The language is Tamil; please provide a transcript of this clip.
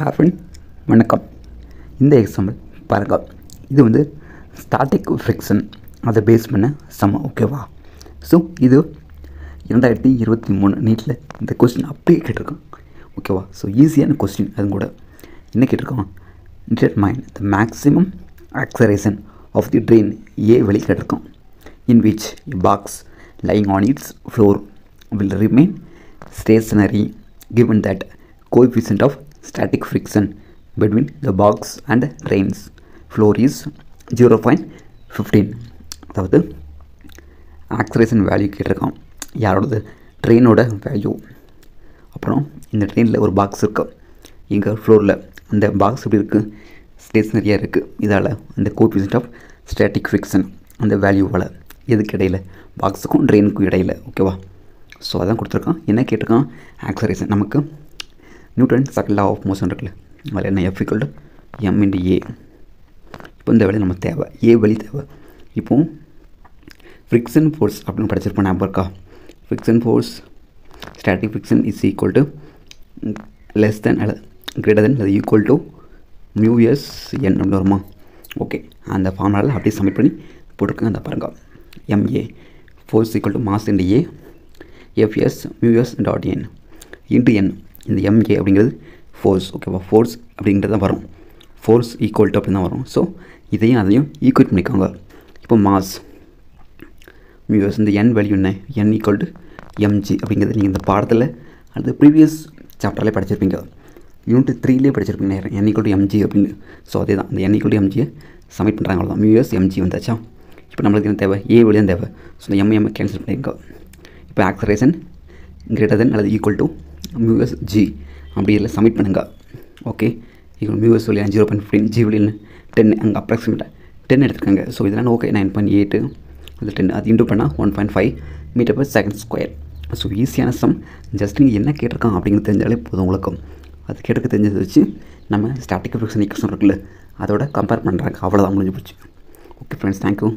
ஃப்ரெண்ட் வணக்கம். இந்த எக்ஸாம்பிள் பாருங்கள். இது வந்து ஸ்டாட்டிக் ஃப்ரிக்ஷன் அதை பேஸ் பண்ண சம். ஓகேவா? ஸோ இது 2023 நீட்டில் இந்த கொஸ்டின் அப்படியே கேட்டிருக்கோம். ஓகேவா? ஸோ ஈஸியான கொஸ்டின். அதுவும் கூட என்ன கேட்டிருக்கோம்? Determine the maximum acceleration of the train ஏ வழி கேட்டிருக்கோம். In which a box lying on its floor will remain stationary given that coefficient of static friction between the box and train's floor is 0.15. அதாவது ஆக்சலரேஷன் வேல்யூ கேட்டிருக்கோம். யாரோடது? ட்ரெயினோட வேல்யூ. அப்புறம் இந்த ட்ரெயினில் ஒரு பாக்ஸ் இருக்குது எங்கள் ஃப்ளோரில். அந்த பாக்ஸ் எப்படி இருக்குது? ஸ்டேஷ்னரியாக இருக்குது. இதால் அந்த கோஎஃபிஷியன்ட் ஆஃப் ஸ்டாட்டிக் ஃப்ரிக்ஷன் அந்த வேல்யூவால் எதுக்கு இடையில்? பாக்ஸுக்கும் ட்ரெயினுக்கும் இடையில். ஓகேவா? ஸோ அதான் கொடுத்துருக்கான். என்ன கேட்டிருக்கான்? ஆக்சலரேஷன். நமக்கு Newton second law of motion இருக்குல்ல, அதில் என்ன F = m/a. இப்போ இந்த வேலை நம்ம தேவை, ஏ வழி தேவை. இப்போது ஃப்ரிக்ஷன் ஃபோர்ஸ் அப்படின்னு படிச்சிருப்போம். ஞாபகம் இருக்கா? Friction force static friction is equal to less than அல்லது கிரேட்டர் தென் அல்லது ஈக்குவல் டு μs(n) அப்படின்னு வருமா? ஓகே, அந்த ஃபார்முலாவில் அப்படியே சப்மிட் பண்ணி போட்டிருக்கேன். அந்த பாருங்க, ma force equal to mass into A Fs μs.n into n. இந்த ma அப்படிங்கிறது ஃபோர்ஸ். ஓகேவா? ஃபோர்ஸ் அப்படிங்கிறது தான் வரும். ஃபோர்ஸ் ஈக்குவல் டு அப்படின்னு தான் வரும். ஸோ இதையும் அதையும் ஈக்குவேட் பண்ணிக்கோங்க. இப்போ மாஸ் மியூஎஸ், இந்த n வேல்யூ என்ன? n ஈக்குவல் டு mg அப்படிங்கிறது நீங்கள் இந்த பாடத்தில் அல்லது ப்ரீவியஸ் சாப்டர்லேயே படிச்சிருப்பீங்க. யூனிட் 3லேயே படிச்சிருப்பீங்க n ஈக்குவல் டு mg அப்படின்னு. ஸோ அதே தான், இந்த n equal to mg submit பண்ணுறாங்க. அவ்வளோதான். மியூஎஸ் mg வந்தாச்சா? இப்போ நம்மளுக்கு என்ன தேவை? ஏ வழி தான் தேவை. ஸோ இந்த m கேன்சல் பண்ணியிருக்கோம். இப்போ ஆக்சலரேஷன் கிரேட்டர் தென் அல்லது ஈக்குவல் டு μsg அப்படி இல்லை சப்மிட் பண்ணுங்கள். ஓகே, ஈக்குவல் μs வழியா 0.15, g வழியில் 10, அங்கே அப்ராக்சிமேட்டாக 10 எடுத்துருக்காங்க. ஸோ இதெல்லாம் ஓகே. 9.8 அது 10, அது இன்டூ பண்ணால் 1.5 m/s². ஸோ ஈஸியான சம். ஜஸ்ட் நீங்கள் என்ன கேட்டிருக்கான் அப்படிங்கிறது தெரிஞ்சாலே போதும் உங்களுக்கு. அது கேட்டுக்க தெரிஞ்சதை வச்சு நம்ம ஸ்டாட்டிக் ஃப்ரிக்ஷன் ஈக்குவேஷன் இருக்குல்ல, அதோட கம்பேர் பண்ணுறாங்க. அவ்வளோதான், முடிஞ்சு போச்சு. Okay friends, thank you.